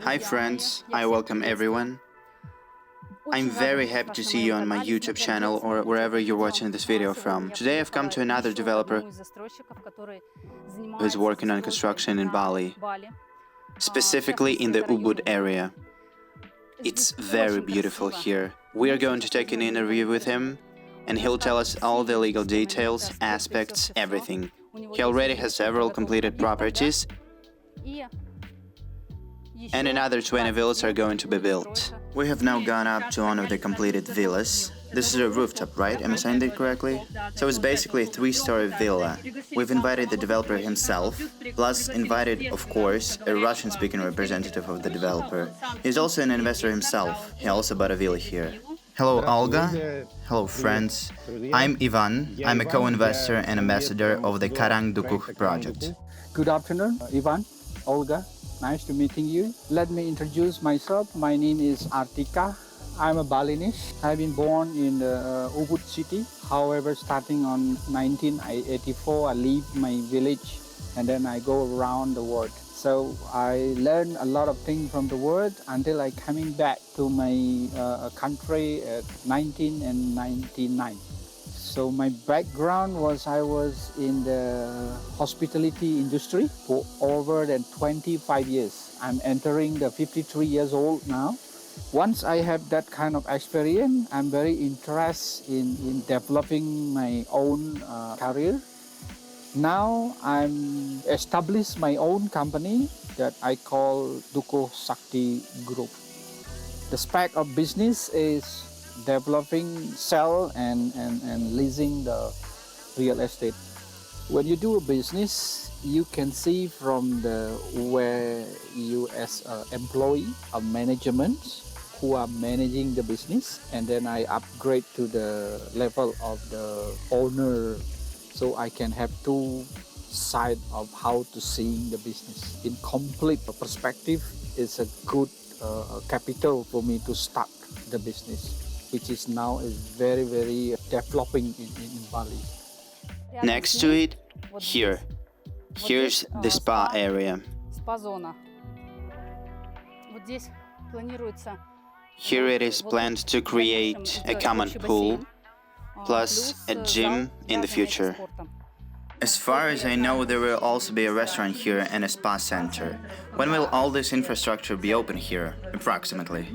Hi friends, I welcome everyone. I'm very happy to see you on my YouTube channel or wherever you're watching this video from. Today I've come to another developer who's working on construction in Bali, specifically in the Ubud area. It's very beautiful here. We are going to take an interview with him and he'll tell us all the legal details, aspects, everything. He already has several completed properties and another 20 villas are going to be built. We have now gone up to one of the completed villas. This is a rooftop, right? Am I saying that correctly? So it's basically a 3-story villa. We've invited the developer himself, plus invited, of course, a Russian-speaking representative of the developer. He's also an investor himself. He also bought a villa here. Hello, Olga. Hello, friends. I'm Ivan. I'm a co-investor and ambassador of the Karang Dukuh project. Good afternoon, Ivan, Olga. Nice to meeting you. Let me introduce myself. My name is Artika. I'm a Balinese. I've been born in the Ubud city. However, starting on 1984, I leave my village and then I go around the world. So I learned a lot of things from the world until I coming back to my country at 1999. So my background was I was in the hospitality industry for over than 25 years. I'm entering the 53 years old now. Once I have that kind of experience, I'm very interested in developing my own career. Now I'm established my own company that I call Dukuh Sakti Group. The spec of business is developing, sell and leasing the real estate. When you do a business, you can see from the where you as an employee of management who are managing the business, and then I upgrade to the level of the owner, so I can have two sides of how to see the business. In complete perspective, it's a good capital for me to start the business, which is now is very developing in Bali. Next to it, here's the spa area. Here it is planned to create a common pool plus a gym in the future. As far as I know, there will also be a restaurant here and a spa center. When will all this infrastructure be open here, approximately?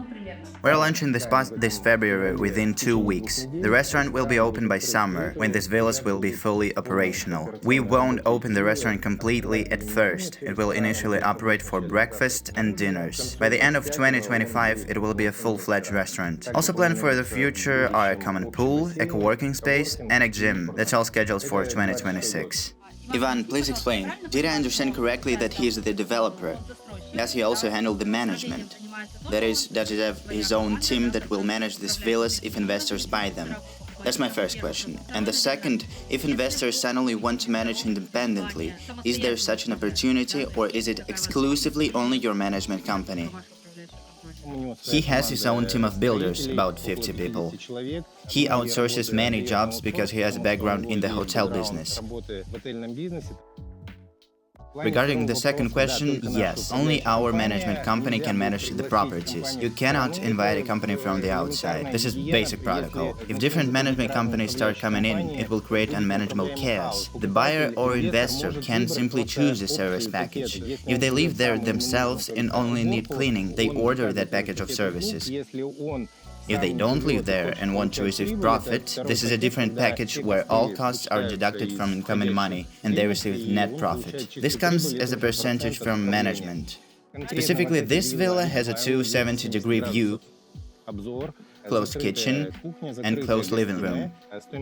We're launching the spa this February within 2 weeks. The restaurant will be open by summer, when these villas will be fully operational. We won't open the restaurant completely at first. It will initially operate for breakfast and dinners. By the end of 2025, it will be a full-fledged restaurant. Also planned for the future are a common pool, a co-working space, and a gym. That's all scheduled for 2026. Ivan, please explain. Did I understand correctly that he is the developer? Does he also handle the management? That is, does he have his own team that will manage these villas if investors buy them? That's my first question. And the second, if investors suddenly want to manage independently, is there such an opportunity or is it exclusively only your management company? He has his own team of builders, about 50 people. He outsources many jobs because he has a background in the hotel business. Regarding the second question, yes, only our management company can manage the properties. You cannot invite a company from the outside. This is basic protocol. If different management companies start coming in, it will create unmanageable chaos. The buyer or investor can simply choose a service package. If they live there themselves and only need cleaning, they order that package of services. If they don't live there and want to receive profit, this is a different package where all costs are deducted from incoming money and they receive net profit. This comes as a percentage from management. Specifically, this villa has a 270-degree view, closed kitchen, and closed living room.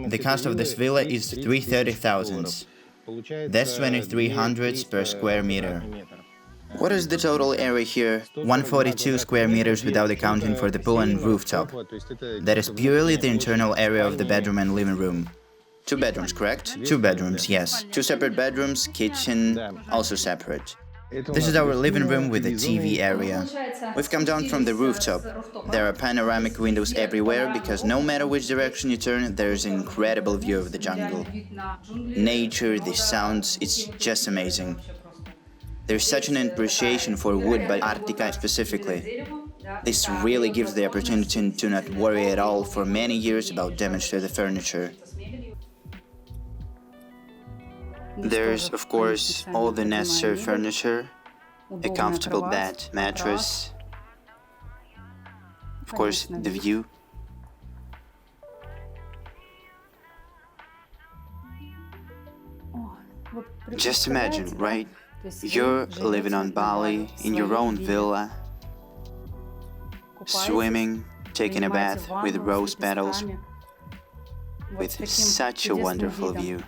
The cost of this villa is 330,000. That's 2,300 per square meter. What is the total area here? 142 square meters without accounting for the pool and rooftop. That is purely the internal area of the bedroom and living room. 2 bedrooms, correct? 2 bedrooms, yes. 2 separate bedrooms, kitchen, also separate. This is our living room with a TV area. We've come down from the rooftop. There are panoramic windows everywhere because no matter which direction you turn, there's an incredible view of the jungle. Nature, the sounds, it's just amazing. There's such an appreciation for wood by Artica specifically. This really gives the opportunity to not worry at all for many years about damage to the furniture. There's, of course, all the necessary furniture, a comfortable bed, mattress, of course, the view. Just imagine, right? You're living on Bali, in your own villa, swimming, taking a bath with rose petals, with such a wonderful view.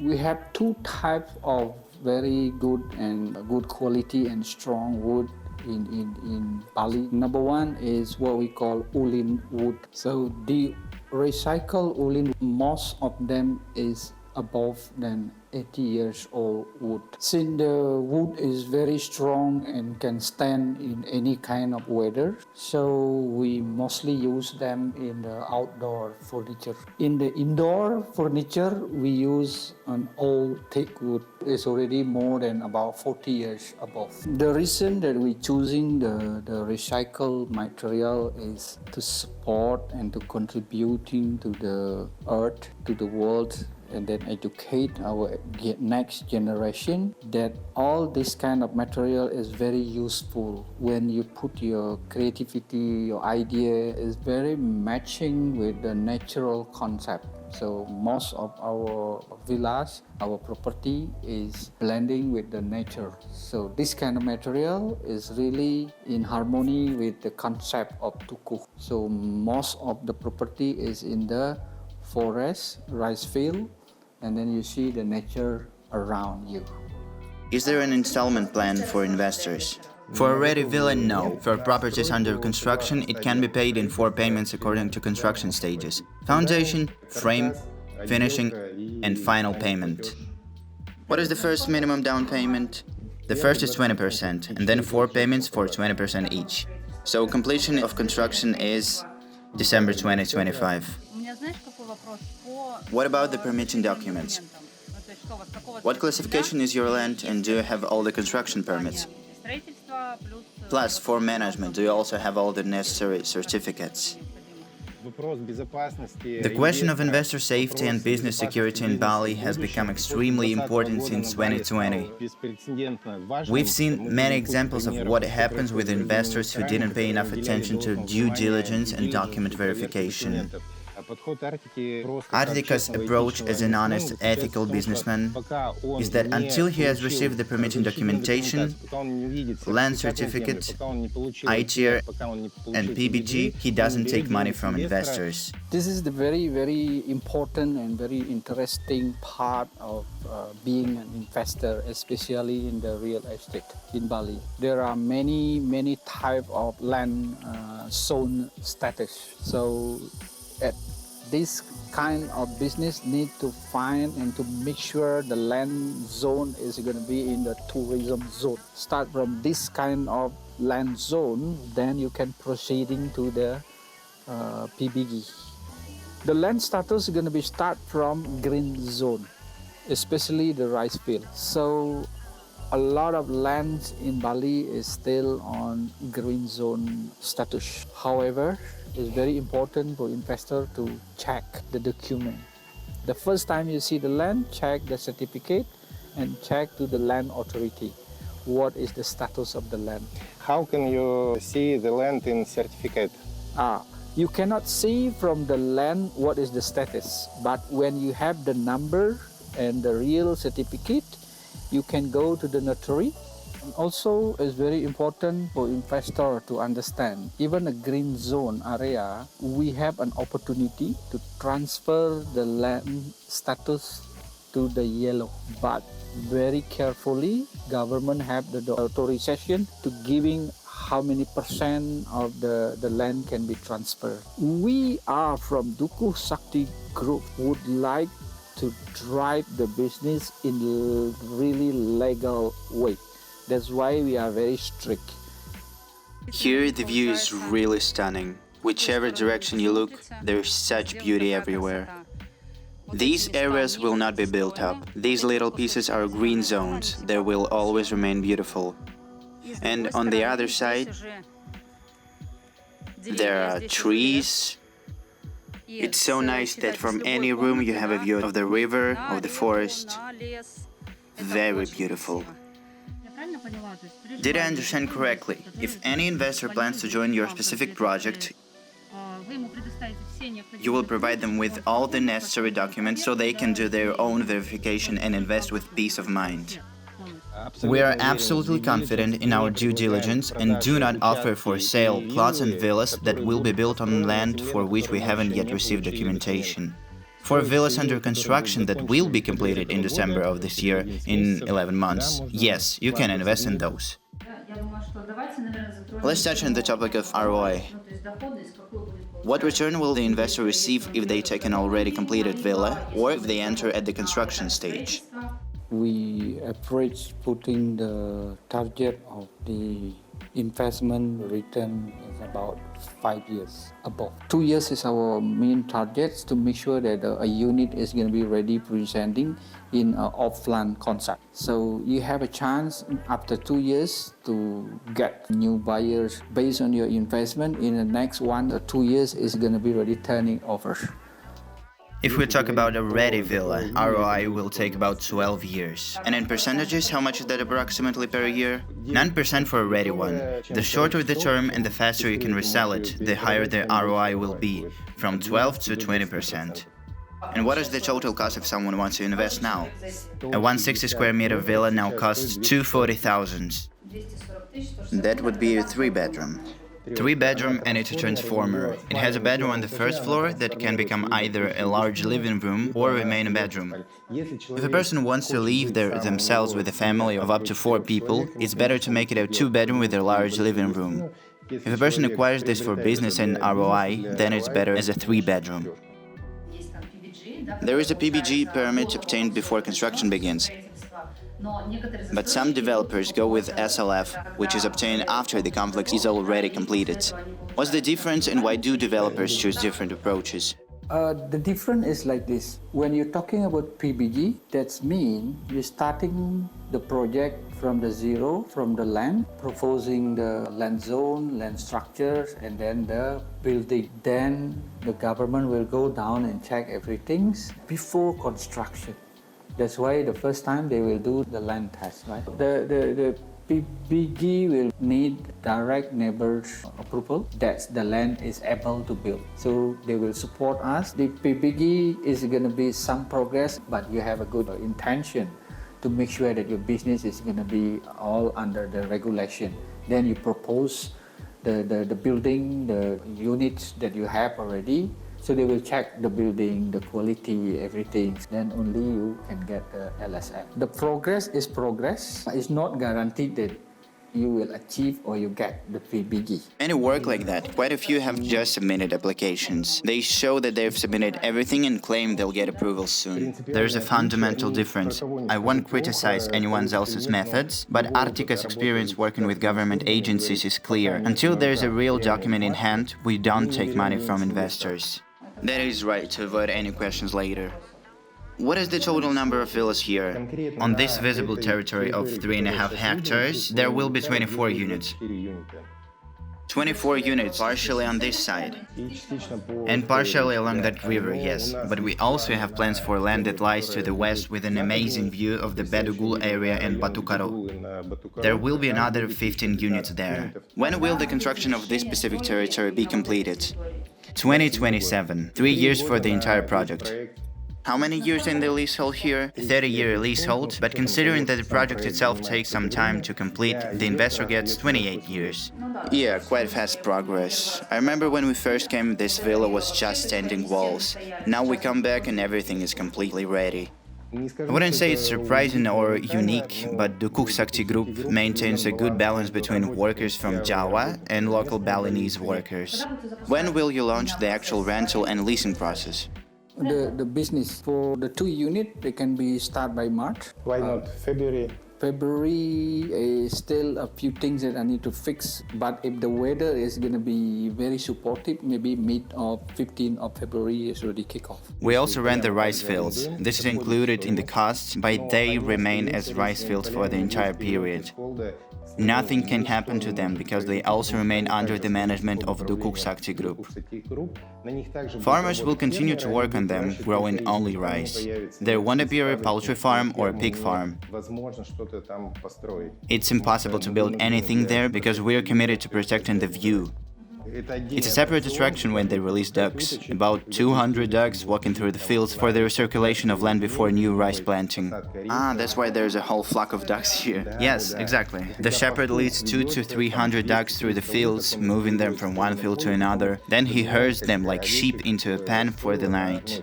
We have two types of very good and good quality and strong wood in Bali. Number one is what we call ulin wood. So the recycled ulin, most of them is above than 80 years old wood. Since the wood is very strong and can stand in any kind of weather, so we mostly use them in the outdoor furniture. In the indoor furniture, we use an old teak wood. It's already more than about 40 years above. The reason that we're choosing the recycled material is to support and to contributing to the earth, to the world, and then educate our next generation that all this kind of material is very useful. When you put your creativity, your idea is very matching with the natural concept. So most of our villas, our property is blending with the nature. So this kind of material is really in harmony with the concept of Dukuh. So most of the property is in the forest, rice field, and then you see the nature around you. Is there an installment plan for investors? For a ready villa, no. For properties under construction, it can be paid in 4 payments according to construction stages: foundation, frame, finishing, and final payment. What is the first minimum down payment? The first is 20%, and then 4 payments for 20% each. So completion of construction is December 2025. What about the permitting documents? What classification is your land, and do you have all the construction permits? Plus, for management, do you also have all the necessary certificates? The question of investor safety and business security in Bali has become extremely important since 2020. We've seen many examples of what happens with investors who didn't pay enough attention to due diligence and document verification. Artica's approach as an honest, ethical businessman is that until he has received the permitting documentation, land certificate, ITR, and PBG, he doesn't take money from investors. This is the very, very important and very interesting part of being an investor, especially in the real estate in Bali. There are many types of land zone status. So at this kind of business need to find and to make sure the land zone is going to be in the tourism zone. Start from this kind of land zone, then you can proceeding to the PBG. The land status is going to be start from green zone, especially the rice field. So a lot of lands in Bali is still on green zone status. However, it's very important for investor to check the document. The first time you see the land, check the certificate and check to the land authority. What is the status of the land? How can you see the land in certificate? You cannot see from the land what is the status, but when you have the number and the real certificate, you can go to the notary. Also, it's very important for investor to understand, even a green zone area, we have an opportunity to transfer the land status to the yellow. But very carefully, government have the authorization to giving how many percent of the land can be transferred. We are from Dukuh Sakti Group would like to drive the business in a really legal way. That's why we are very strict. Here the view is really stunning. Whichever direction you look, there's such beauty everywhere. These areas will not be built up. These little pieces are green zones. They will always remain beautiful. And on the other side, there are trees. It's so nice that from any room you have a view of the river, of the forest. Very beautiful. Did I understand correctly? If any investor plans to join your specific project, you will provide them with all the necessary documents so they can do their own verification and invest with peace of mind. We are absolutely confident in our due diligence and do not offer for sale plots and villas that will be built on land for which we haven't yet received documentation. For villas under construction that will be completed in December of this year, in 11 months, yes, you can invest in those. Let's touch on the topic of ROI. What return will the investor receive if they take an already completed villa or if they enter at the construction stage? We approach putting the target of the investment return is about 5 years above. 2 years is our main target to make sure that a unit is going to be ready presenting in an off-land concept. So you have a chance after 2 years to get new buyers based on your investment. In the next 1 or 2 years is going to be ready turning over. If we talk about a ready villa, ROI will take about 12 years. And in percentages, how much is that approximately per year? 9% for a ready one. The shorter the term and the faster you can resell it, the higher the ROI will be, from 12 to 20%. And what is the total cost if someone wants to invest now? A 160 square meter villa now costs 240,000. That would be a 3-bedroom. 3-bedroom and it's a transformer. It has a bedroom on the first floor that can become either a large living room or remain a bedroom. If a person wants to live there themselves with a family of up to 4 people, it's better to make it a 2-bedroom with a large living room. If a person acquires this for business and ROI, then it's better as a 3-bedroom. There is a PBG permit obtained before construction begins. But some developers go with SLF, which is obtained after the complex is already completed. What's the difference and why do developers choose different approaches? The difference is like this. When you're talking about PBG, that means you're starting the project from the zero, from the land, proposing the land zone, land structures, and then the building. Then the government will go down and check everything before construction. That's why the first time they will do the land test, right? The PBG will need direct neighbors approval that the land is able to build. So they will support us. The PBG is going to be some progress, but you have a good intention to make sure that your business is going to be all under the regulation. Then you propose the building, the units that you have already. So they will check the building, the quality, everything. Then only you can get the LSF. The progress is progress. It's not guaranteed that you will achieve or you get the PBG. Any work like that, quite a few have just submitted applications. They show that they've submitted everything and claim they'll get approval soon. There's a fundamental difference. I won't criticize anyone else's methods, but Artika's experience working with government agencies is clear. Until there's a real document in hand, we don't take money from investors. That is right, to avoid any questions later. What is the total number of villas here? On this visible territory of 3.5 hectares, there will be 24 units. 24 units partially on this side. And partially along that river, yes. But we also have plans for land that lies to the west with an amazing view of the Bedugul area and Batukaro. There will be another 15 units there. When will the construction of this specific territory be completed? 2027, 3 years for the entire project. How many years in the leasehold here? 30-year leasehold, but considering that the project itself takes some time to complete, the investor gets 28 years. Yeah, quite fast progress. I remember when we first came, this villa was just standing walls. Now we come back and everything is completely ready. I wouldn't say it's surprising or unique, but Dukuh Sakti Group maintains a good balance between workers from Java and local Balinese workers. When will you launch the actual rental and leasing process? The business for the 2 units, they can be start by March. Why not February? February is still a few things that I need to fix, but if the weather is going to be very supportive, maybe mid of 15th of February is already kick off. We also rent the rice fields. This is included in the costs, but they remain as rice fields for the entire period. Nothing can happen to them because they also remain under the management of Dukuh Sakti Group. Farmers will continue to work on them, growing only rice. There won't appear a poultry farm or a pig farm. It's impossible to build anything there because we're committed to protecting the view. It's a separate attraction when they release ducks. About 200 ducks walking through the fields for the recirculation of land before new rice planting. Ah, that's why there's a whole flock of ducks here. Yes, exactly. The shepherd leads 200 to 300 ducks through the fields, moving them from one field to another. Then he herds them like sheep into a pen for the night.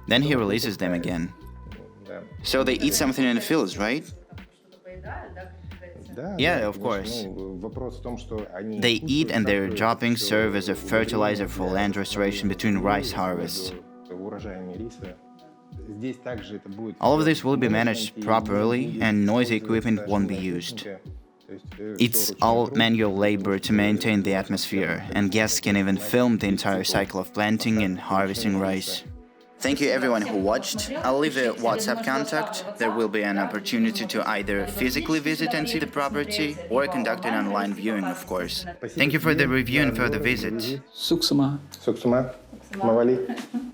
Then he releases them again. So they eat something in the fields, right? Yeah, of course. They eat and their droppings serve as a fertilizer for land restoration between rice harvests. All of this will be managed properly and noisy equipment won't be used. It's all manual labor to maintain the atmosphere, and guests can even film the entire cycle of planting and harvesting rice. Thank you everyone who watched. I'll leave a WhatsApp contact. There will be an opportunity to either physically visit and see the property or conduct an online viewing, of course. Thank you for the review and for the visit. Suksama. Suksuma, Mavali.